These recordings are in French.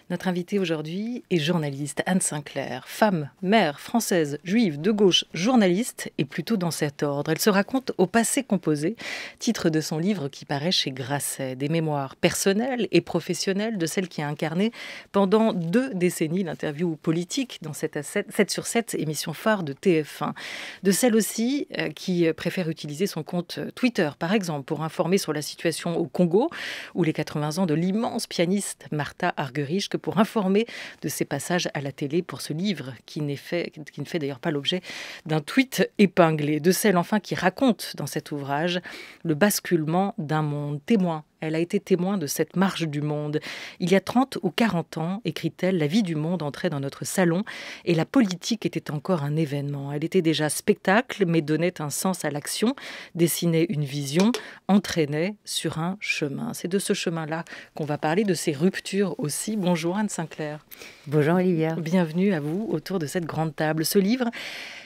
Notre invitée aujourd'hui est journaliste, Anne Sinclair, femme, mère, française, juive, de gauche, journaliste, et plutôt dans cet ordre. Elle se raconte au passé composé, titre de son livre qui paraît chez Grasset, des mémoires personnelles et professionnelles de celle qui a incarné pendant 2 décennies l'interview politique dans cette 7 sur 7 émission phare de TF1. De celle aussi qui préfère utiliser son compte Twitter, par exemple, pour informer sur la situation au Congo, ou les 80 ans de l'immense pianiste Martha Argerich, que pour informer de ses passages à la télé pour ce livre qui ne fait d'ailleurs pas l'objet d'un tweet épinglé. De celle enfin qui raconte dans cet ouvrage le basculement d'un monde témoin. Elle a été témoin de cette marche du monde. Il y a 30 ou 40 ans, écrit-elle, la vie du monde entrait dans notre salon et la politique était encore un événement. Elle était déjà spectacle, mais donnait un sens à l'action, dessinait une vision, entraînait sur un chemin. C'est de ce chemin-là qu'on va parler, de ces ruptures aussi. Bonjour Anne Sinclair. Bonjour Olivia. Bienvenue à vous autour de cette grande table. Ce livre,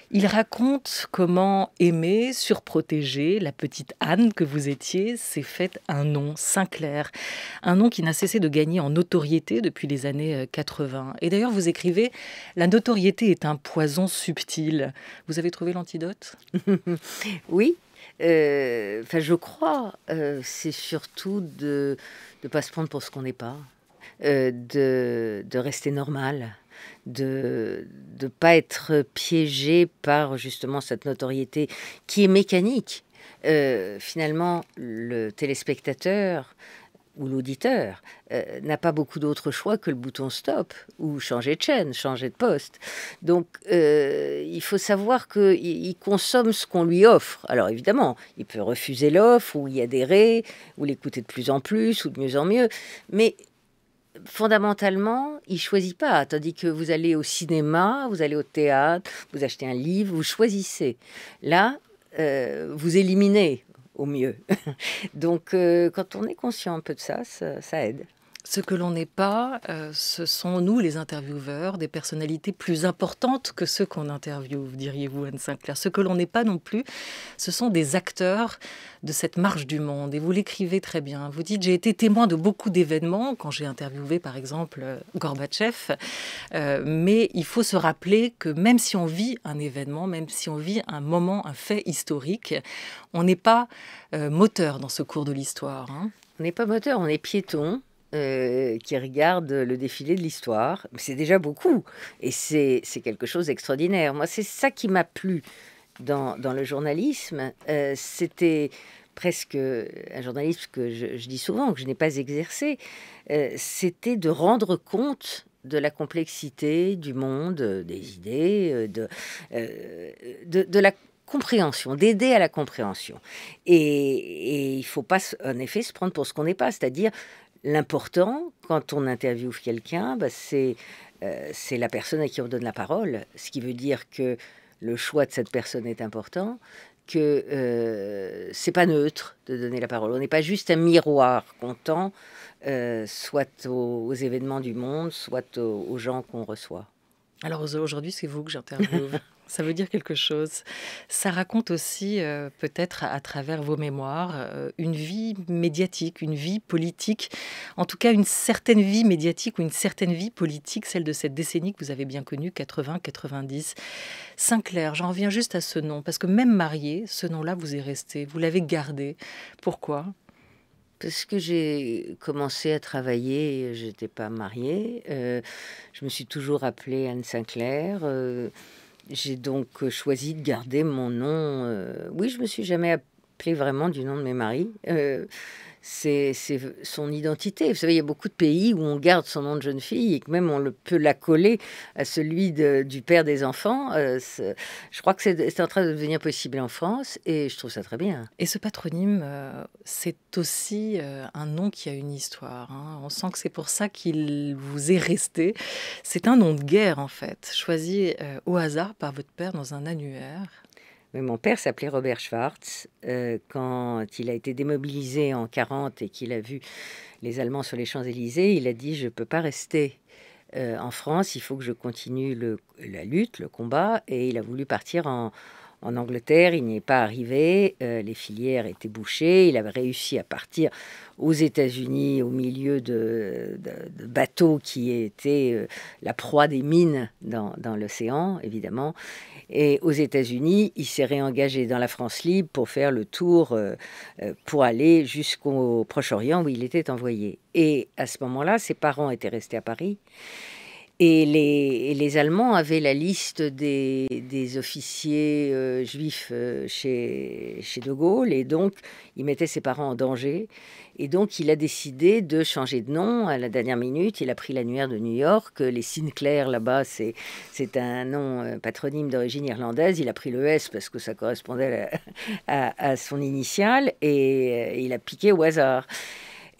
il raconte comment aimer, surprotéger la petite Anne que vous étiez s'est faite un nom, Sinclair. Un nom qui n'a cessé de gagner en notoriété depuis les années 80. Et d'ailleurs, vous écrivez « La notoriété est un poison subtil ». Vous avez trouvé l'antidote ? Oui, je crois. C'est surtout de ne pas se prendre pour ce qu'on n'est pas, de rester normal. De ne pas être piégé par justement cette notoriété qui est mécanique. Finalement, le téléspectateur ou l'auditeur n'a pas beaucoup d'autre choix que le bouton stop ou changer de chaîne, changer de poste. Donc, il faut savoir qu'il consomme ce qu'on lui offre. Alors évidemment, il peut refuser l'offre ou y adhérer ou l'écouter de plus en plus ou de mieux en mieux, mais fondamentalement, il ne choisit pas. Tandis que vous allez au cinéma, vous allez au théâtre, vous achetez un livre, vous choisissez. Là, vous éliminez au mieux. Donc, quand on est conscient un peu de ça, ça aide. Ce que l'on n'est pas, ce sont nous, les intervieweurs, des personnalités plus importantes que ceux qu'on interviewe, diriez-vous, Anne Sinclair. Ce que l'on n'est pas non plus, ce sont des acteurs de cette marche du monde. Et vous l'écrivez très bien. Vous dites, j'ai été témoin de beaucoup d'événements, quand j'ai interviewé, par exemple, Gorbatchev. Mais il faut se rappeler que même si on vit un événement, même si on vit un moment, un fait historique, on n'est pas moteur dans ce cours de l'histoire. Hein. On n'est pas moteur, on est piéton. Qui regarde le défilé de l'histoire. C'est déjà beaucoup. Et c'est quelque chose d'extraordinaire. Moi, c'est ça qui m'a plu dans le journalisme. C'était presque un journalisme que je dis souvent, que je n'ai pas exercé. C'était de rendre compte de la complexité du monde, des idées, de la compréhension, d'aider à la compréhension. Et il ne faut pas, en effet, se prendre pour ce qu'on n'est pas. C'est-à-dire, l'important, quand on interviewe quelqu'un, c'est la personne à qui on donne la parole. Ce qui veut dire que le choix de cette personne est important, que c'est pas neutre de donner la parole. On n'est pas juste un miroir qu'on tend, soit aux événements du monde, soit aux gens qu'on reçoit. Alors aujourd'hui, c'est vous que j'interviewe. Ça veut dire quelque chose. Ça raconte aussi, peut-être à travers vos mémoires, une vie médiatique, une vie politique, en tout cas une certaine vie médiatique ou une certaine vie politique, celle de cette décennie que vous avez bien connue, 80-90. Sinclair, j'en reviens juste à ce nom, parce que même marié, ce nom-là vous est resté, vous l'avez gardé. Pourquoi ? Parce que j'ai commencé à travailler, je n'étais pas mariée, je me suis toujours appelée Anne Sinclair. J'ai donc choisi de garder mon nom. Oui, je me suis jamais appelée vraiment du nom de mes maris. C'est son identité. Vous savez, il y a beaucoup de pays où on garde son nom de jeune fille et que même on peut l'accoler à celui du père des enfants. Je crois que c'est en train de devenir possible en France et je trouve ça très bien. Et ce patronyme, c'est aussi un nom qui a une histoire. Hein. On sent que c'est pour ça qu'il vous est resté. C'est un nom de guerre, en fait, choisi au hasard par votre père dans un annuaire. Mais mon père s'appelait Robert Schwartz. Quand il a été démobilisé en 1940 et qu'il a vu les Allemands sur les Champs-Élysées, il a dit « Je ne peux pas rester en France, il faut que je continue la lutte, le combat ». Et il a voulu partir en Angleterre, il n'y est pas arrivé, les filières étaient bouchées, il avait réussi à partir aux États-Unis au milieu de bateaux qui étaient la proie des mines dans l'océan, évidemment. Et aux États-Unis, il s'est réengagé dans la France libre pour faire le tour, pour aller jusqu'au Proche-Orient où il était envoyé. Et à ce moment-là, ses parents étaient restés à Paris. Et les Allemands avaient la liste des officiers juifs chez De Gaulle, et donc il mettait ses parents en danger. Et donc il a décidé de changer de nom à la dernière minute. Il a pris l'annuaire de New York. Les Sinclair, là-bas, c'est un nom patronyme d'origine irlandaise. Il a pris le S parce que ça correspondait à son initiale, et il a piqué au hasard.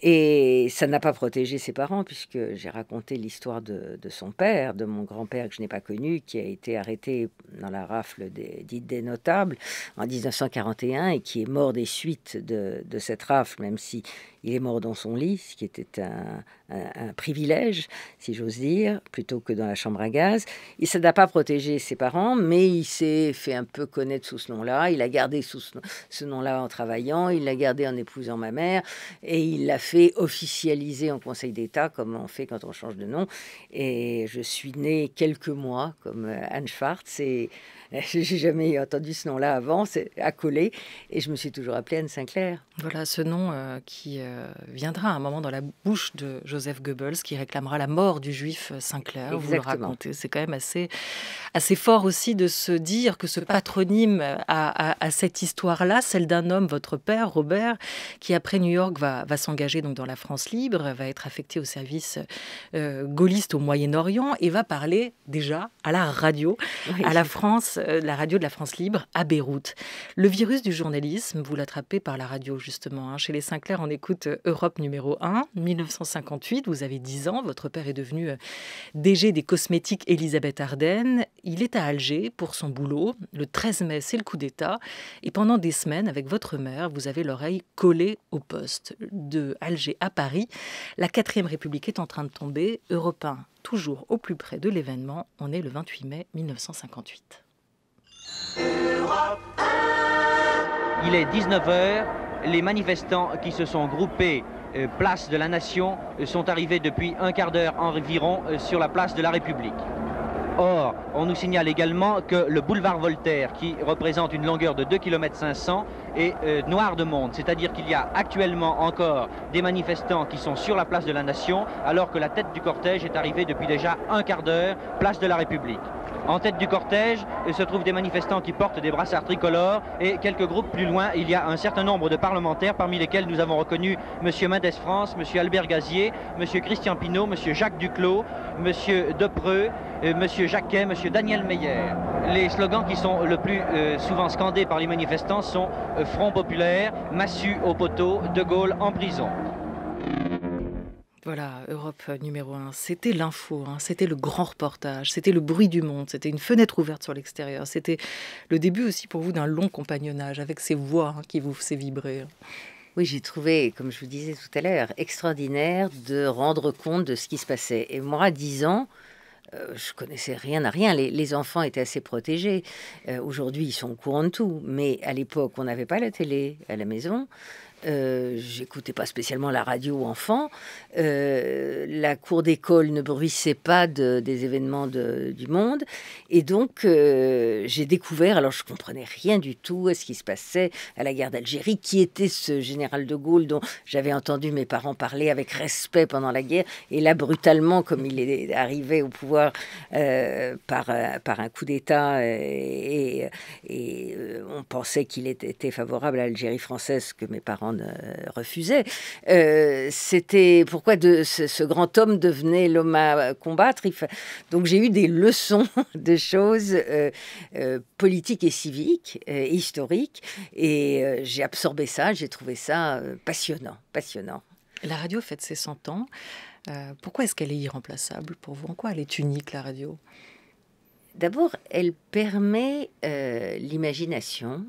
Et ça n'a pas protégé ses parents, puisque j'ai raconté l'histoire de son père, de mon grand-père que je n'ai pas connu, qui a été arrêté dans la rafle dite des notables en 1941 et qui est mort des suites de cette rafle, même si il est mort dans son lit, ce qui était un privilège, si j'ose dire, plutôt que dans la chambre à gaz. Et ça n'a pas protégé ses parents, mais il s'est fait un peu connaître sous ce nom-là. Il a gardé ce nom-là en travaillant, il l'a gardé en épousant ma mère, et il l'a fait officialiser en Conseil d'État, comme on fait quand on change de nom. Et je suis née quelques mois comme Anne Schwartz, et j'ai jamais entendu ce nom-là avant, c'est accolé, et je me suis toujours appelée Anne Sinclair. Voilà ce nom qui viendra à un moment dans la bouche de Joseph Goebbels, qui réclamera la mort du juif Sinclair. Exactement. Vous le racontez. C'est quand même assez fort aussi de se dire que ce patronyme a cette histoire-là, celle d'un homme, votre père, Robert, qui après New York va s'engager donc dans la France libre, va être affecté au service gaulliste au Moyen-Orient et va parler déjà à la radio, Oui. à la France, la radio de la France libre à Beyrouth. Le virus du journalisme, vous l'attrapez par la radio justement. Chez les Sinclair, on écoute Europe numéro 1, 1958, vous avez 10 ans, votre père est devenu DG des cosmétiques Elisabeth Arden. Il est à Alger pour son boulot. Le 13 mai, c'est le coup d'État. Et pendant des semaines, avec votre mère, vous avez l'oreille collée au poste. De Alger à Paris, la 4e République est en train de tomber. Europe 1, toujours au plus près de l'événement. On est le 28 mai 1958. Il est 19h. Les manifestants qui se sont groupés place de la Nation sont arrivés depuis un quart d'heure environ sur la place de la République. Or, on nous signale également que le boulevard Voltaire, qui représente une longueur de 2,5 km, est noir de monde. C'est-à-dire qu'il y a actuellement encore des manifestants qui sont sur la place de la Nation, alors que la tête du cortège est arrivée depuis déjà un quart d'heure, place de la République. En tête du cortège se trouvent des manifestants qui portent des brassards tricolores, et quelques groupes plus loin, il y a un certain nombre de parlementaires, parmi lesquels nous avons reconnu M. Mendès France, M. Albert Gazier, M. Christian Pinault, M. Jacques Duclos, M. Depreux, M. Jacquet, M. Daniel Meyer. Les slogans qui sont le plus souvent scandés par les manifestants sont Front populaire, massue au poteau, De Gaulle en prison. Voilà, Europe numéro 1, c'était l'info, c'était le grand reportage, c'était le bruit du monde, c'était une fenêtre ouverte sur l'extérieur, c'était le début aussi pour vous d'un long compagnonnage avec ces voix qui vous faisaient vibrer. Oui, j'ai trouvé, comme je vous disais tout à l'heure, extraordinaire de rendre compte de ce qui se passait. Et moi, à 10 ans, je connaissais rien à rien. Les enfants étaient assez protégés. Aujourd'hui, ils sont au courant de tout. Mais à l'époque, on n'avait pas la télé à la maison. J'écoutais pas spécialement la radio enfant. La cour d'école ne bruissait pas des événements du monde. Et donc, j'ai découvert, alors je comprenais rien du tout à ce qui se passait à la guerre d'Algérie, qui était ce général de Gaulle dont j'avais entendu mes parents parler avec respect pendant la guerre. Et là, brutalement, comme il est arrivé au pouvoir par un coup d'État, et on pensait qu'il était favorable à l'Algérie française, que mes parents refusait. C'était pourquoi ce grand homme devenait l'homme à combattre. Donc j'ai eu des leçons de choses politiques et civiques, historiques, et j'ai absorbé ça, j'ai trouvé ça passionnant. La radio fête ses 100 ans. Pourquoi est-ce qu'elle est irremplaçable pour vous? En quoi elle est unique, la radio? D'abord, elle permet l'imagination.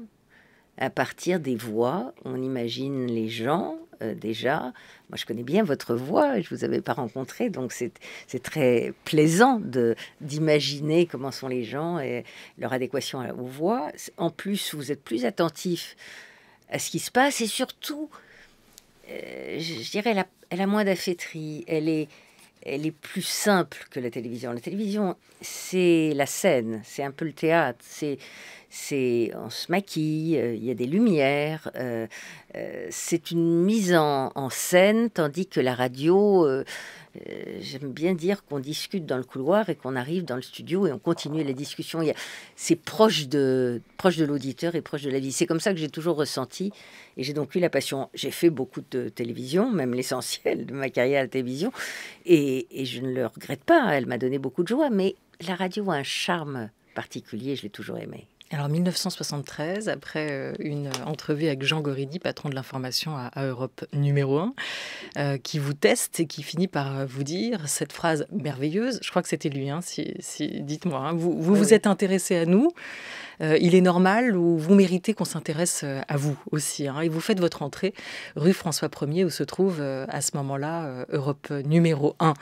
À partir des voix, on imagine les gens déjà. Moi, je connais bien votre voix, je ne vous avais pas rencontré, donc c'est très plaisant d'imaginer comment sont les gens et leur adéquation aux voix. En plus, vous êtes plus attentif à ce qui se passe et surtout, je dirais, elle a moins d'afféterie, elle est plus simple que la télévision. La télévision, c'est la scène, c'est un peu le théâtre, on se maquille, il y a des lumières, c'est une mise en scène, tandis que la radio, j'aime bien dire qu'on discute dans le couloir et qu'on arrive dans le studio et on continue la discussion. C'est proche de l'auditeur et proche de la vie. C'est comme ça que j'ai toujours ressenti et j'ai donc eu la passion. J'ai fait beaucoup de télévision, même l'essentiel de ma carrière à la télévision, et je ne le regrette pas. Elle m'a donné beaucoup de joie, mais la radio a un charme particulier, je l'ai toujours aimé. Alors 1973, après une entrevue avec Jean Gorini, patron de l'information à Europe numéro 1, qui vous teste et qui finit par vous dire cette phrase merveilleuse, je crois que c'était lui, hein, dites-moi, hein, vous êtes intéressé à nous, il est normal ou vous méritez qu'on s'intéresse à vous aussi, hein, et vous faites votre entrée rue François 1er où se trouve à ce moment-là Europe numéro 1,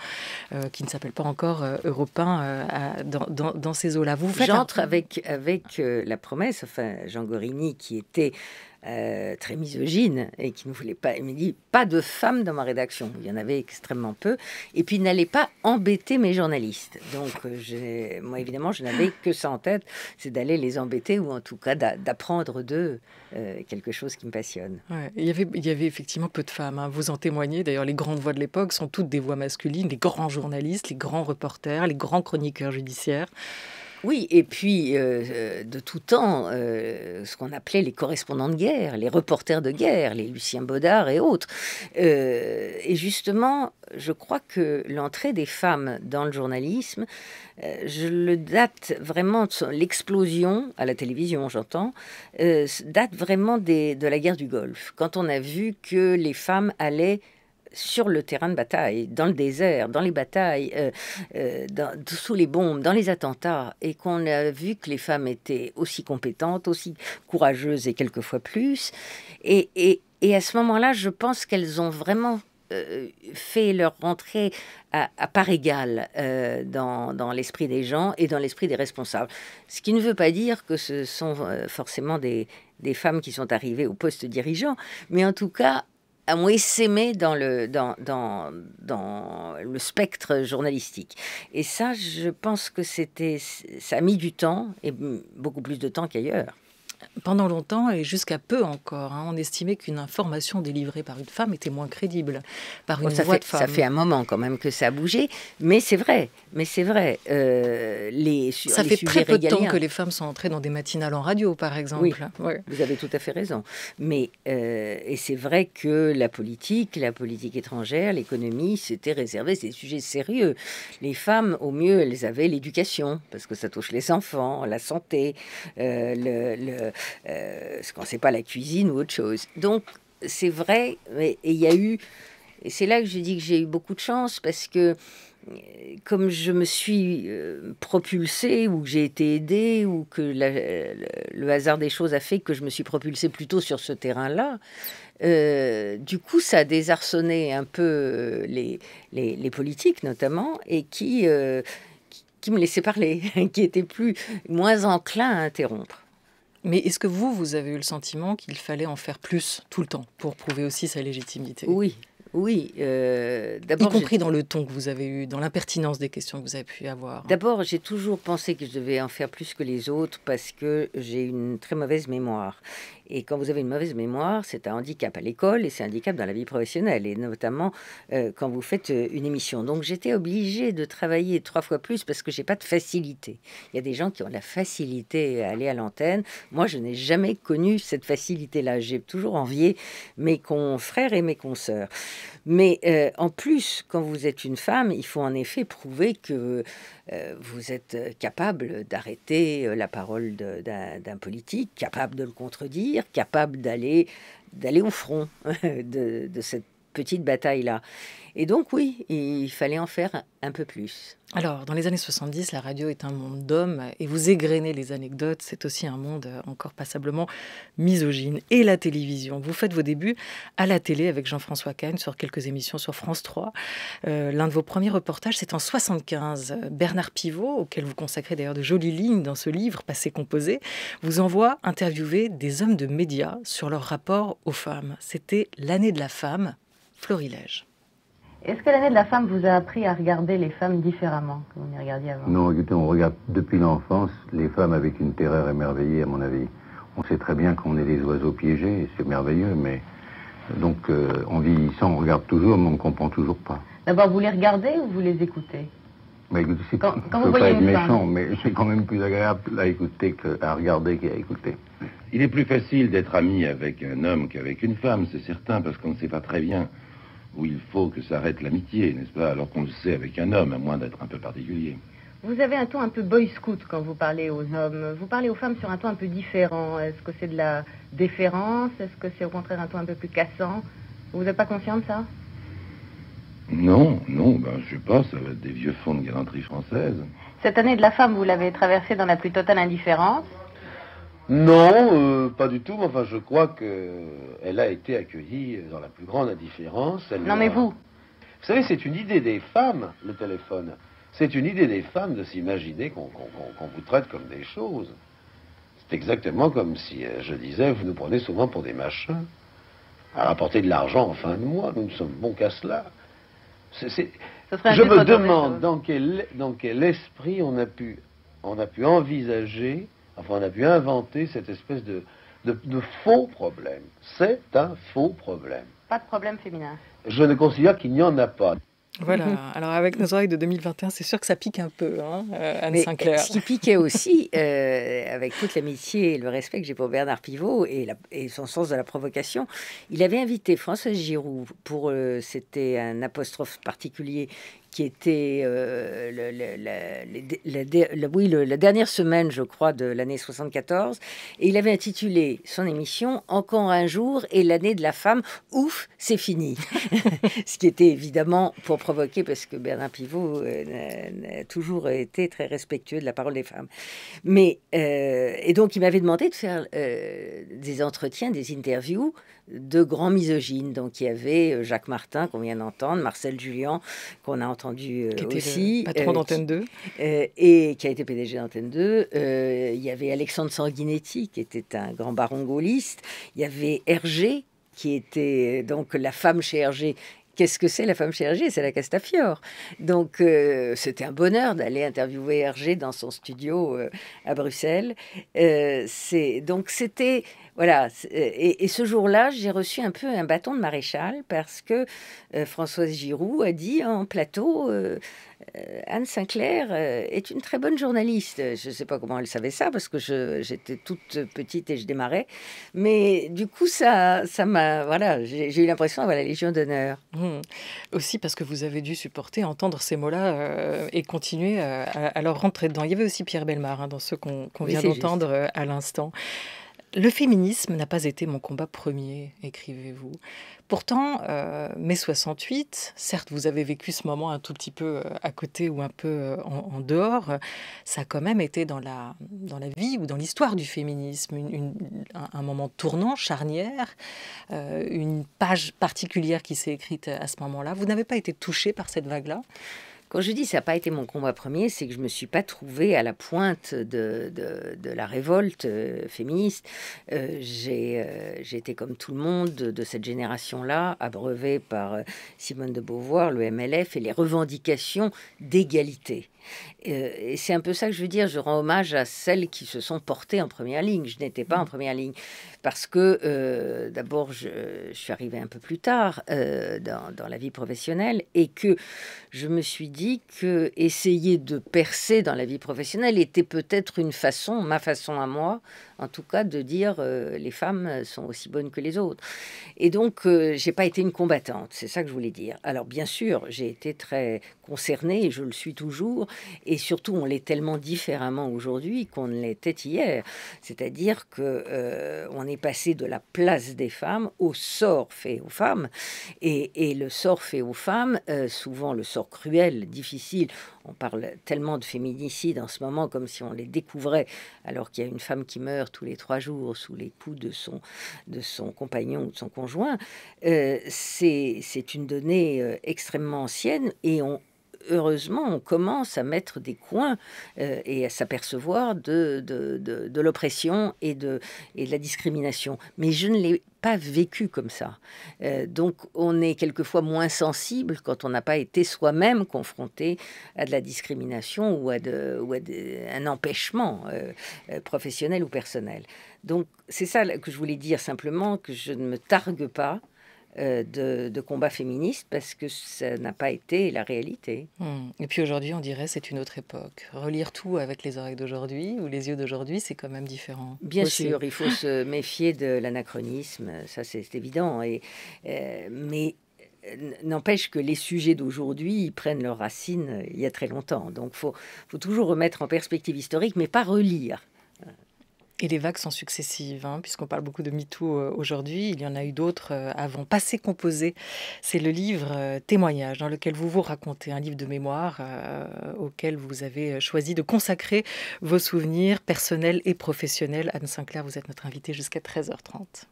qui ne s'appelle pas encore Europe 1 dans ces eaux-là. J'entre avec la promesse, enfin Jean Gorini qui était très misogyne et qui ne voulait pas, il me dit pas de femmes dans ma rédaction, il y en avait extrêmement peu, et puis il n'allait pas embêter mes journalistes, donc moi évidemment je n'avais que ça en tête, c'est d'aller les embêter ou en tout cas d'apprendre d'eux quelque chose qui me passionne. Ouais, il y avait effectivement peu de femmes, hein. Vous en témoignez, d'ailleurs les grandes voix de l'époque sont toutes des voix masculines, les grands journalistes, les grands reporters, les grands chroniqueurs judiciaires. Oui, et puis de tout temps, ce qu'on appelait les correspondants de guerre, les reporters de guerre, les Lucien Baudard et autres. Et justement, je crois que l'entrée des femmes dans le journalisme, je le date vraiment, l'explosion, à la télévision j'entends, date vraiment de la guerre du Golfe. Quand on a vu que les femmes sur le terrain de bataille, dans le désert, dans les batailles, sous les bombes, dans les attentats, et qu'on a vu que les femmes étaient aussi compétentes, aussi courageuses et quelquefois plus. Et à ce moment-là, je pense qu'elles ont vraiment fait leur rentrée à part égale dans l'esprit des gens et dans l'esprit des responsables. Ce qui ne veut pas dire que ce sont forcément des femmes qui sont arrivées au poste dirigeant, mais en tout cas, ont essaimé dans le spectre journalistique. Et ça, je pense que ça a mis du temps, et beaucoup plus de temps qu'ailleurs. Pendant longtemps, et jusqu'à peu encore, hein, on estimait qu'une information délivrée par une femme était moins crédible, par une voix de femme. Ça fait un moment quand même que ça a bougé, mais c'est vrai. Ça fait très peu de temps que les femmes sont entrées dans des matinales en radio, par exemple. Oui, ouais. Vous avez tout à fait raison. Mais et c'est vrai que la politique étrangère, l'économie, c'était réservé, c'est des sujets sérieux. Les femmes, au mieux, elles avaient l'éducation, parce que ça touche les enfants, la santé, ce qu'on ne sait pas, la cuisine ou autre chose. Donc, c'est vrai, et il y a eu... Et c'est là que je dis que j'ai eu beaucoup de chance, parce que comme je me suis propulsée, ou que j'ai été aidée, ou que le hasard des choses a fait que je me suis propulsée plutôt sur ce terrain-là, du coup, ça a désarçonné un peu les politiques, notamment, et qui me laissaient parler, qui étaient moins enclins à interrompre. Mais est-ce que vous avez eu le sentiment qu'il fallait en faire plus tout le temps pour prouver aussi sa légitimité ? Oui, d'abord, y compris dans le ton que vous avez eu, dans l'impertinence des questions que vous avez pu avoir. D'abord, j'ai toujours pensé que je devais en faire plus que les autres parce que j'ai une très mauvaise mémoire. Et quand vous avez une mauvaise mémoire, c'est un handicap à l'école et c'est un handicap dans la vie professionnelle, et notamment quand vous faites une émission. Donc j'étais obligée de travailler 3 fois plus parce que j'ai pas de facilité. Il y a des gens qui ont la facilité à aller à l'antenne. Moi, je n'ai jamais connu cette facilité-là. J'ai toujours envié mes confrères et mes consoeurs. Mais en plus, quand vous êtes une femme, il faut en effet prouver que vous êtes capable d'arrêter la parole d'un politique, capable de le contredire, capable d'aller au front de cette petite bataille-là. Et donc oui, il fallait en faire un peu plus. Alors, dans les années 70, la radio est un monde d'hommes et vous égrenez les anecdotes. C'est aussi un monde encore passablement misogyne. Et la télévision. Vous faites vos débuts à la télé avec Jean-François Kahn sur quelques émissions sur France 3. L'un de vos premiers reportages, c'est en 75. Bernard Pivot, auquel vous consacrez d'ailleurs de jolies lignes dans ce livre, Passé composé, vous envoie interviewer des hommes de médias sur leur rapport aux femmes. C'était l'année de la femme, Florilège. Est-ce que l'année de la femme vous a appris à regarder les femmes différemment que vous n'y regardiez avant? Non, écoutez, on regarde depuis l'enfance les femmes avec une terreur émerveillée, à mon avis. On sait très bien qu'on est des oiseaux piégés, c'est merveilleux, mais donc en vieillissant, on regarde toujours, mais on ne comprend toujours pas. D'abord, vous les regardez ou vous les écoutez? Bah, écoutez, Quand je vous ne veux pas voyez être une méchant, femme. mais c'est quand même plus agréable à écouter qu'à regarder qu'à écouter. Il est plus facile d'être ami avec un homme qu'avec une femme, c'est certain, parce qu'on ne sait pas très bien où il faut que s'arrête l'amitié, n'est-ce pas? Alors qu'on le sait avec un homme, à moins d'être un peu particulier. Vous avez un ton un peu boy scout quand vous parlez aux hommes. Vous parlez aux femmes sur un ton un peu différent. Est-ce que c'est de la déférence? Est-ce que c'est au contraire un ton un peu plus cassant? Vous n'êtes pas conscient de ça? Non, je sais pas, ça va être des vieux fonds de galanterie française. Cette année de la femme, vous l'avez traversée dans la plus totale indifférence. Non, pas du tout. Enfin, je crois qu'elle a été accueillie dans la plus grande indifférence. Non, mais vous? Vous savez, c'est une idée des femmes, le téléphone. C'est une idée des femmes de s'imaginer qu'on vous traite comme des choses. C'est exactement comme si je disais, vous nous prenez souvent pour des machins, à rapporter de l'argent en fin de mois. Nous ne sommes bons qu'à cela. Ce serait Je me un peu demande dans quel esprit on a pu envisager, enfin on a pu inventer cette espèce de faux problème. C'est un faux problème. Pas de problème féminin. Je ne considère qu'il n'y en a pas. Voilà, alors avec nos oreilles de 2021, c'est sûr que ça pique un peu, hein, Anne Mais Sinclair. ce qui piquait aussi, avec toute l'amitié et le respect que j'ai pour Bernard Pivot et son sens de la provocation, il avait invité Françoise Giroud pour, c'était un apostrophe particulier qui était la dernière semaine, je crois, de l'année 74. Et il avait intitulé son émission « Encore un jour et l'année de la femme, ouf, c'est fini ». Ce qui était évidemment pour provoquer, parce que Bernard Pivot a toujours été très respectueux de la parole des femmes. Mais, et donc, il m'avait demandé de faire des entretiens, des interviews de grands misogynes. Donc, il y avait Jacques Martin, qu'on vient d'entendre, Marcel Julien, qu'on a entendu qui était aussi. Le patron d'Antenne 2. Et qui a été PDG d'Antenne 2. Il y avait Alexandre Sanguinetti, qui était un grand baron gaulliste. Il y avait Hergé, qui était donc la femme chez Hergé. Qu'est-ce que c'est la femme chez Hergé? C'est la Castafiore. Donc, c'était un bonheur d'aller interviewer Hergé dans son studio à Bruxelles. Donc, c'était... Voilà. Et ce jour-là, j'ai reçu un peu un bâton de maréchal parce que Françoise Giroud a dit en plateau... Anne Sinclair est une très bonne journaliste. Je ne sais pas comment elle savait ça parce que j'étais toute petite et je démarrais. Mais du coup, ça m'a... Voilà, j'ai eu l'impression d'avoir la Légion d'honneur. Aussi parce que vous avez dû supporter entendre ces mots-là et continuer à leur rentrer dedans. Il y avait aussi Pierre Bellemare dans ceux qu'on vient d'entendre à l'instant. Le féminisme n'a pas été mon combat premier, écrivez-vous. Pourtant, mai 68, certes, vous avez vécu ce moment un tout petit peu à côté ou un peu en dehors, ça a quand même été dans la vie ou dans l'histoire du féminisme, un moment tournant, charnière, une page particulière qui s'est écrite à ce moment-là. Vous n'avez pas été touché par cette vague-là ? Quand je dis ça n'a pas été mon combat premier, c'est que je ne me suis pas trouvée à la pointe de la révolte féministe. J'ai été comme tout le monde de cette génération-là, abreuvée par Simone de Beauvoir, le MLF et les revendications d'égalité. Et c'est un peu ça que je veux dire. Je rends hommage à celles qui se sont portées en première ligne. Je n'étais pas en première ligne parce que d'abord, je suis arrivée un peu plus tard dans la vie professionnelle et que je me suis dit que essayer de percer dans la vie professionnelle était peut-être ma façon à moi, en tout cas, de dire les femmes sont aussi bonnes que les autres. Et donc, j'ai pas été une combattante. C'est ça que je voulais dire. Alors, bien sûr, j'ai été très concernée, et je le suis toujours, Et surtout, on l'est tellement différemment aujourd'hui qu'on ne l'était hier. C'est-à-dire que on est passé de la place des femmes au sort fait aux femmes. Et le sort fait aux femmes, souvent le sort cruel, difficile. On parle tellement de féminicide en ce moment comme si on les découvrait, alors qu'il y a une femme qui meurt tous les 3 jours sous les coups de son compagnon ou de son conjoint. C'est une donnée extrêmement ancienne et heureusement, on commence à mettre des coins et à s'apercevoir de l'oppression et de la discrimination. Mais je ne l'ai pas vécu comme ça. Donc, on est quelquefois moins sensible quand on n'a pas été soi-même confronté à de la discrimination ou à un empêchement professionnel ou personnel. Donc, c'est ça que je voulais dire simplement, que je ne me targue pas de combat féministe parce que ça n'a pas été la réalité. Et puis aujourd'hui, on dirait c'est une autre époque. Relire tout avec les oreilles d'aujourd'hui ou les yeux d'aujourd'hui, c'est quand même différent. Bien sûr, il faut se méfier de l'anachronisme, ça c'est évident. Mais n'empêche que les sujets d'aujourd'hui ils prennent leurs racines il y a très longtemps. Donc faut toujours remettre en perspective historique, mais pas relire. Et les vagues sont successives, puisqu'on parle beaucoup de MeToo aujourd'hui. Il y en a eu d'autres avant. Passé composé, c'est le livre Témoignage, dans lequel vous vous racontez, un livre de mémoire auquel vous avez choisi de consacrer vos souvenirs personnels et professionnels. Anne Sinclair, vous êtes notre invitée jusqu'à 13h30.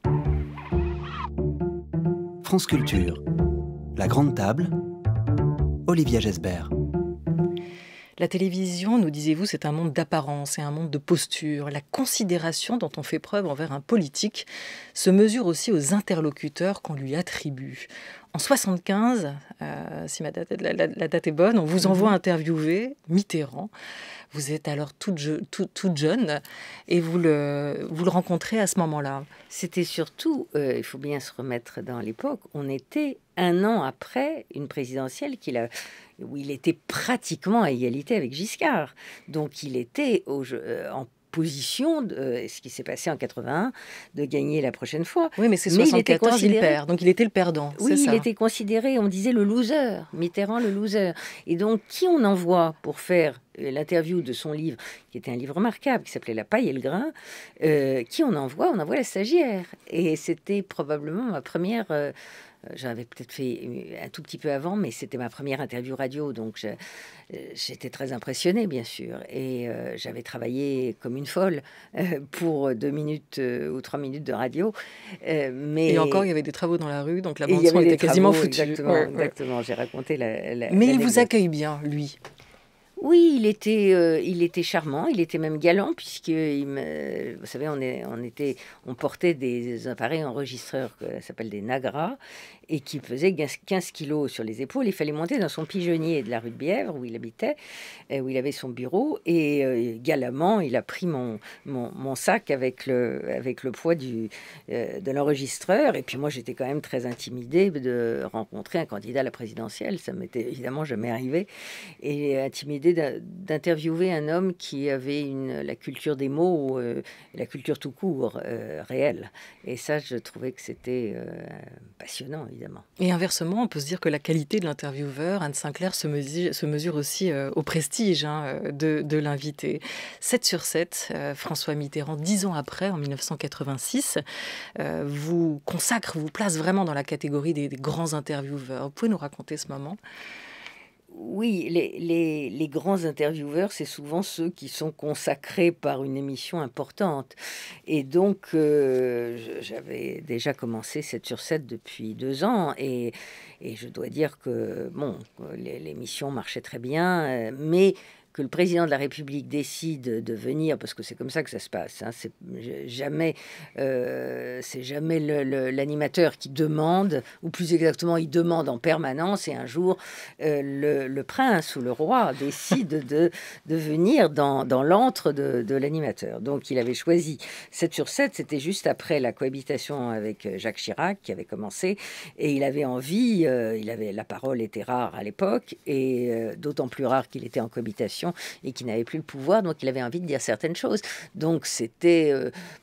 France Culture, la grande table, Olivia Gesbert. La télévision, nous disiez-vous, c'est un monde d'apparence et un monde de posture. La considération dont on fait preuve envers un politique se mesure aussi aux interlocuteurs qu'on lui attribue. En 1975, si la date est bonne, on vous envoie interviewer Mitterrand. Vous êtes alors toute jeune et vous le rencontrez à ce moment-là. C'était surtout, il faut bien se remettre dans l'époque, on était 1 an après une présidentielle où il était pratiquement à égalité avec Giscard. Donc il était en position, ce qui s'est passé en 81, de gagner la prochaine fois. Oui, mais c'est 74, il perd, donc il était le perdant. Oui, il était considéré, on disait le loser, Mitterrand le loser. Et donc, qui on envoie pour faire l'interview de son livre, qui était un livre remarquable, qui s'appelait La paille et le grain, qui on envoie la stagiaire. Et c'était probablement ma première... J'avais peut-être fait un tout petit peu avant, mais c'était ma première interview radio, donc j'étais très impressionnée, bien sûr. Et j'avais travaillé comme une folle pour 2 minutes ou 3 minutes de radio. Et encore, il y avait des travaux dans la rue, donc la bande-son était quasiment foutue. Exactement. J'ai raconté Mais il vous accueille bien, lui. Oui, il était charmant, il était même galant, puisque vous savez, on portait des appareils enregistreurs qui s'appellent des Nagra, et qui pesaient 15 kilos sur les épaules. Il fallait monter dans son pigeonnier de la rue de Bièvre, où il habitait, où il avait son bureau, et galamment, il a pris mon sac avec le poids de l'enregistreur. Et puis moi, j'étais quand même très intimidée de rencontrer un candidat à la présidentielle. Ça m'était évidemment jamais arrivé. Et intimidée d'interviewer un homme qui avait la culture des mots, la culture tout court, réelle. Et ça, je trouvais que c'était passionnant, évidemment. Et inversement, on peut se dire que la qualité de l'intervieweur, Anne Sinclair, se mesure aussi au prestige de l'invité. 7 sur 7, François Mitterrand, 10 ans après, en 1986, vous place vraiment dans la catégorie des grands intervieweurs. Vous pouvez nous raconter ce moment ? Oui, les grands intervieweurs, c'est souvent ceux qui sont consacrés par une émission importante. Et donc, j'avais déjà commencé 7 sur 7 depuis 2 ans. Et je dois dire que, l'émission marchait très bien. Mais que le président de la République décide de venir, parce que c'est comme ça que ça se passe, c'est jamais l'animateur qui demande, ou plus exactement, il demande en permanence, et un jour, le prince ou le roi décide de venir dans l'antre de l'animateur. Donc, il avait choisi 7 sur 7, c'était juste après la cohabitation avec Jacques Chirac, qui avait commencé, et il avait envie, la parole était rare à l'époque, et d'autant plus rare qu'il était en cohabitation, l'émission et qui n'avait plus le pouvoir, donc il avait envie de dire certaines choses. Donc c'était,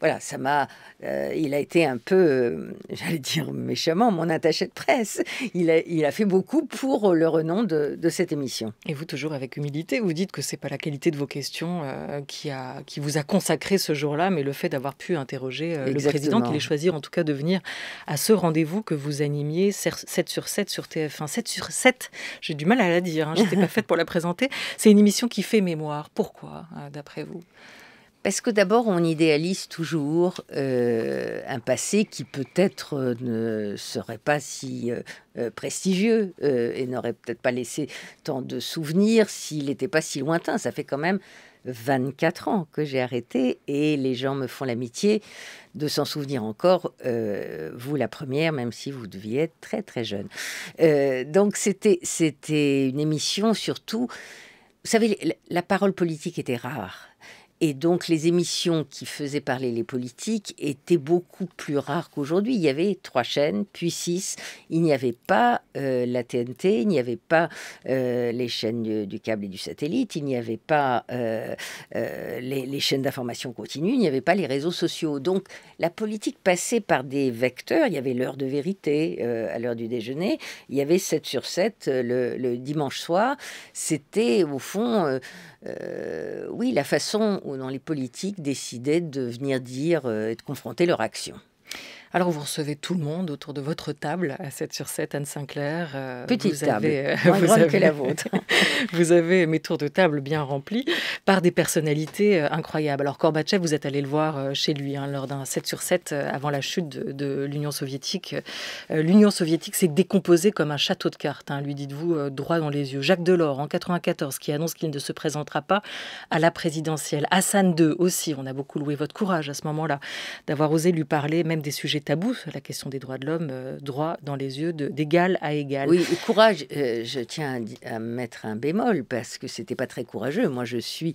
voilà, ça m'a, il a été un peu, j'allais dire méchamment, mon attaché de presse. Il a fait beaucoup pour le renom de cette émission. Et vous, toujours avec humilité, vous dites que c'est pas la qualité de vos questions qui vous a consacré ce jour-là, mais le fait d'avoir pu interroger le président, qu'il ait choisi en tout cas de venir à ce rendez-vous que vous animiez 7 sur 7 sur TF1. 7 sur 7, j'ai du mal à la dire, hein, je n'étais pas faite pour la présenter. C'est une émission qui fait mémoire. Pourquoi, d'après vous ? Parce que d'abord, on idéalise toujours un passé qui peut-être ne serait pas si prestigieux et n'aurait peut-être pas laissé tant de souvenirs s'il n'était pas si lointain. Ça fait quand même 24 ans que j'ai arrêté et les gens me font l'amitié de s'en souvenir encore, vous la première, même si vous deviez être très très jeune. Donc c'était une émission surtout, vous savez, la parole politique était rare. Et donc, les émissions qui faisaient parler les politiques étaient beaucoup plus rares qu'aujourd'hui. Il y avait 3 chaînes, puis 6. Il n'y avait pas la TNT, il n'y avait pas les chaînes du câble et du satellite, il n'y avait pas les chaînes d'information continue, il n'y avait pas les réseaux sociaux. Donc, la politique passait par des vecteurs. Il y avait l'heure de vérité à l'heure du déjeuner. Il y avait 7 sur 7 le dimanche soir. C'était, au fond... oui, la façon dont les politiques décidaient de venir dire et de confronter leur action. Alors, vous recevez tout le monde autour de votre table à 7 sur 7, Anne Sinclair. Petite table, moins grande que la vôtre. Vous avez mes tours de table bien remplis par des personnalités incroyables. Alors, Gorbatchev, vous êtes allé le voir chez lui lors d'un 7 sur 7 avant la chute de l'Union soviétique. L'Union soviétique s'est décomposée comme un château de cartes, lui dites-vous, droit dans les yeux. Jacques Delors, en 1994, qui annonce qu'il ne se présentera pas à la présidentielle. Hassan II aussi, on a beaucoup loué votre courage à ce moment-là, d'avoir osé lui parler même des sujets tabous, la question des droits de l'homme, droit dans les yeux d'égal à égal. Oui, et courage, je tiens à mettre un bémol, parce que c'était pas très courageux. Moi, je suis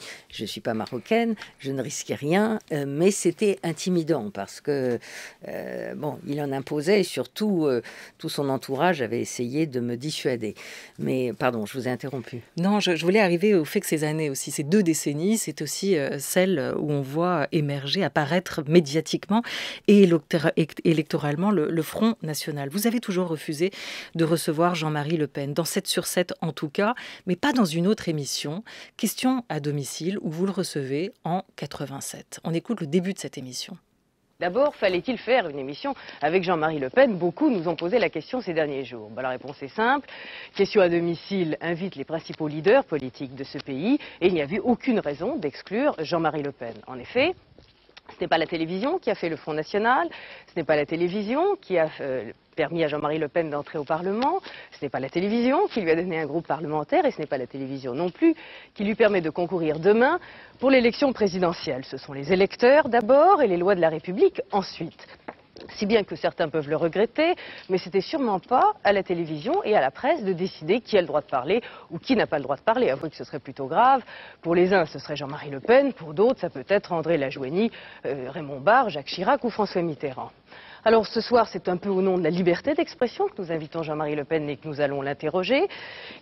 pas marocaine, je ne risquais rien, mais c'était intimidant, parce que, bon, il en imposait, et surtout, tout son entourage avait essayé de me dissuader. Mais, pardon, je vous ai interrompu. Non, je voulais arriver au fait que ces années aussi, ces 2 décennies, c'est aussi celle où on voit émerger, apparaître médiatiquement et électoralement le Front National. Vous avez toujours refusé de recevoir Jean-Marie Le Pen, dans 7 sur 7 en tout cas, mais pas dans une autre émission, Question à domicile, où vous le recevez en 87. On écoute le début de cette émission. D'abord, fallait-il faire une émission avec Jean-Marie Le Pen? Beaucoup nous ont posé la question ces derniers jours. La réponse est simple. Question à domicile invite les principaux leaders politiques de ce pays et il n'y avait aucune raison d'exclure Jean-Marie Le Pen. En effet, ce n'est pas la télévision qui a fait le Front National, ce n'est pas la télévision qui a permis à Jean-Marie Le Pen d'entrer au Parlement, ce n'est pas la télévision qui lui a donné un groupe parlementaire et ce n'est pas la télévision non plus qui lui permet de concourir demain pour l'élection présidentielle. Ce sont les électeurs d'abord et les lois de la République ensuite. Si bien que certains peuvent le regretter, mais c'était sûrement pas à la télévision et à la presse de décider qui a le droit de parler ou qui n'a pas le droit de parler. Avouez que ce serait plutôt grave. Pour les uns, ce serait Jean-Marie Le Pen. Pour d'autres, ça peut être André Lajoigny, Raymond Barre, Jacques Chirac ou François Mitterrand. Alors ce soir, c'est un peu au nom de la liberté d'expression que nous invitons Jean-Marie Le Pen et que nous allons l'interroger.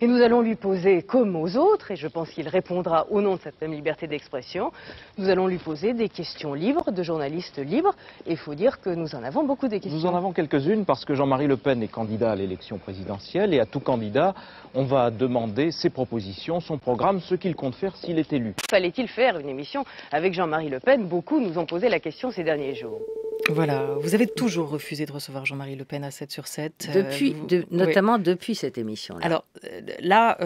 Et nous allons lui poser, comme aux autres, et je pense qu'il répondra au nom de cette même liberté d'expression, nous allons lui poser des questions libres, de journalistes libres. Et il faut dire que nous en avons beaucoup des questions. Nous en avons quelques-unes parce que Jean-Marie Le Pen est candidat à l'élection présidentielle et à tout candidat, on va demander ses propositions, son programme, ce qu'il compte faire s'il est élu. Fallait-il faire une émission avec Jean-Marie Le Pen? Beaucoup nous ont posé la question ces derniers jours. Voilà, vous avez toujours refusé de recevoir Jean-Marie Le Pen à 7 sur 7. Notamment depuis cette émission-là. Alors là,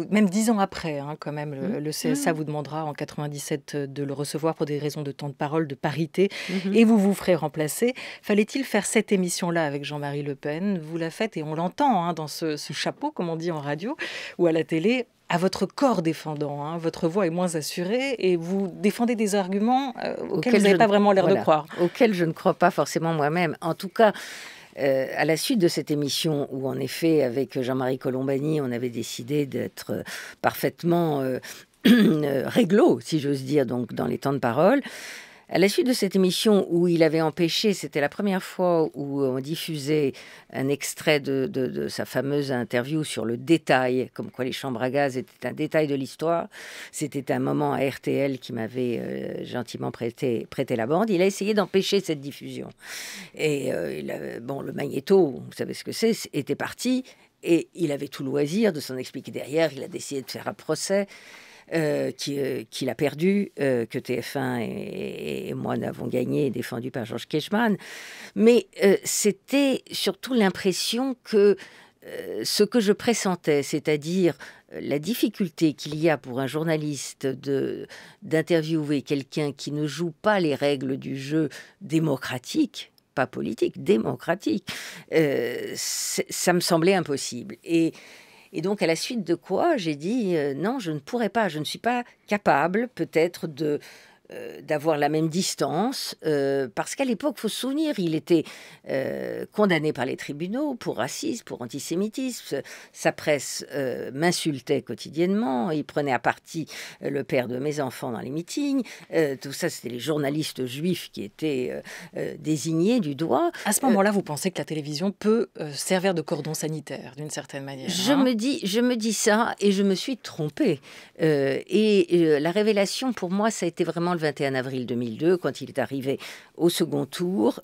même 10 ans après, quand même, le CSA vous demandera en 97 de le recevoir pour des raisons de temps de parole, de parité, et vous vous ferez remplacer. Fallait-il faire cette émission-là avec Jean-Marie Le Pen? Vous la faites, et on l'entend dans ce chapeau, comme on dit en radio, ou à la télé, à votre corps défendant. Votre voix est moins assurée et vous défendez des arguments auxquels vous n'avez pas vraiment l'air de croire. Auxquels je ne crois pas forcément moi-même. En tout cas, à la suite de cette émission, où en effet, avec Jean-Marie Colombani, on avait décidé d'être parfaitement réglo, si j'ose dire, donc dans les temps de parole, À la suite de cette émission où il avait empêché, c'était la première fois où on diffusait un extrait de sa fameuse interview sur le détail, comme quoi les chambres à gaz étaient un détail de l'histoire. C'était un moment à RTL qui m'avait gentiment prêté la bande. Il a essayé d'empêcher cette diffusion. Et le magnéto, vous savez ce que c'est, était parti. Et il avait tout loisir de s'en expliquer derrière. Il a décidé de faire un procès. Qu'il a perdu, que TF1 et moi n'avons gagné, défendu par Georges Kechman. Mais c'était surtout l'impression que ce que je pressentais, c'est-à-dire la difficulté qu'il y a pour un journaliste d'interviewer quelqu'un qui ne joue pas les règles du jeu démocratique, pas politique, démocratique, ça me semblait impossible. Et donc, à la suite de quoi, j'ai dit non, je ne pourrais pas, je ne suis pas capable peut-être d'avoir la même distance, parce qu'à l'époque, il faut se souvenir, il était condamné par les tribunaux pour racisme, pour antisémitisme. Sa presse m'insultait quotidiennement, il prenait à partie le père de mes enfants dans les meetings. Tout ça, c'était les journalistes juifs qui étaient désignés du doigt. À ce moment-là, vous pensez que la télévision peut servir de cordon sanitaire, d'une certaine manière, je me dis ça, et je me suis trompée. La révélation, pour moi, ça a été vraiment le 21 avril 2002, quand il est arrivé au second tour,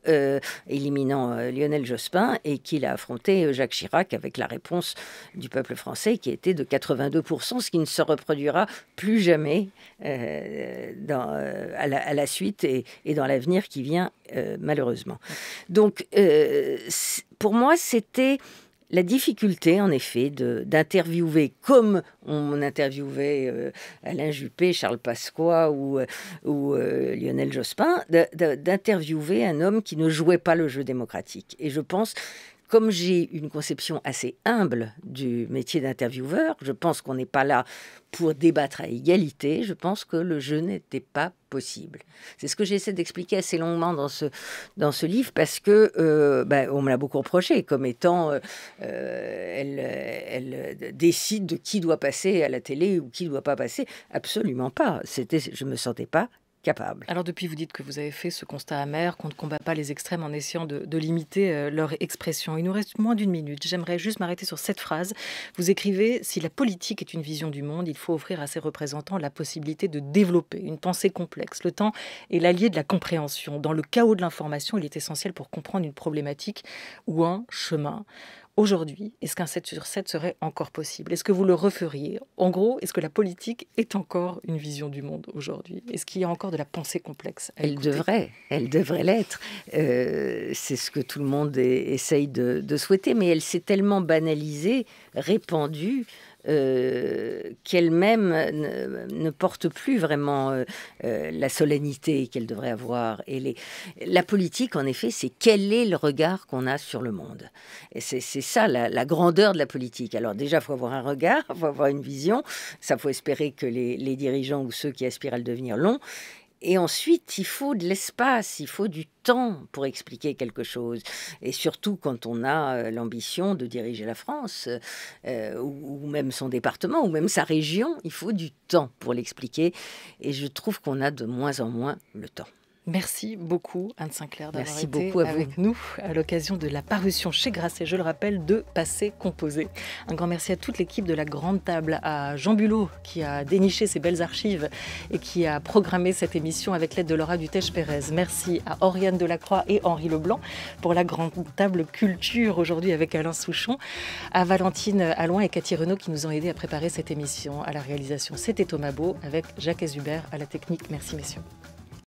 éliminant Lionel Jospin, et qu'il a affronté Jacques Chirac avec la réponse du peuple français qui était de 82%, ce qui ne se reproduira plus jamais à la suite et dans l'avenir qui vient, malheureusement. Donc, pour moi, c'était la difficulté, en effet, d'interviewer comme on interviewait Alain Juppé, Charles Pasqua ou Lionel Jospin, d'interviewer un homme qui ne jouait pas le jeu démocratique. Et je pense, comme j'ai une conception assez humble du métier d'intervieweur, je pense qu'on n'est pas là pour débattre à égalité, je pense que le jeu n'était pas possible. C'est ce que j'essaie d'expliquer assez longuement dans ce livre, parce que on me l'a beaucoup reproché, comme étant elle décide de qui doit passer à la télé ou qui ne doit pas passer. Absolument pas. Je ne me sentais pas capable. Alors depuis, vous dites que vous avez fait ce constat amer, qu'on ne combat pas les extrêmes en essayant de limiter leur expression. Il nous reste moins d'une minute. J'aimerais juste m'arrêter sur cette phrase. Vous écrivez « Si la politique est une vision du monde, il faut offrir à ses représentants la possibilité de développer une pensée complexe. Le temps est l'allié de la compréhension. Dans le chaos de l'information, il est essentiel pour comprendre une problématique ou un chemin. » Aujourd'hui, est-ce qu'un 7 sur 7 serait encore possible? Est-ce que vous le referiez? En gros, est-ce que la politique est encore une vision du monde aujourd'hui? Est-ce qu'il y a encore de la pensée complexe à écouter? Elle devrait l'être. C'est ce que tout le monde essaye de souhaiter, mais elle s'est tellement banalisée, répandue, qu'elle-même ne porte plus vraiment la solennité qu'elle devrait avoir. Et la politique, en effet, c'est quel est le regard qu'on a sur le monde. Et c'est ça la grandeur de la politique. Alors déjà, il faut avoir un regard, il faut avoir une vision. Ça, faut espérer que les dirigeants ou ceux qui aspirent à le devenir l'ont. Et ensuite, il faut de l'espace, il faut du temps pour expliquer quelque chose. Et surtout quand on a l'ambition de diriger la France, ou même son département, ou même sa région, il faut du temps pour l'expliquer. Et je trouve qu'on a de moins en moins le temps. Merci beaucoup, Anne Sinclair, d'avoir été beaucoup avec nous à l'occasion de la parution chez Grasset, je le rappelle, de Passé composé. Un grand merci à toute l'équipe de La Grande Table, à Jean Bulot qui a déniché ces belles archives et qui a programmé cette émission avec l'aide de Laura Dutèche-Pérez. Merci à Oriane Delacroix et Henri Leblanc pour La Grande Table Culture, aujourd'hui avec Alain Souchon, à Valentine Alloin et Cathy Renaud qui nous ont aidés à préparer cette émission. À la réalisation, c'était Thomas Beau avec Jacques Ezubert à la technique. Merci messieurs.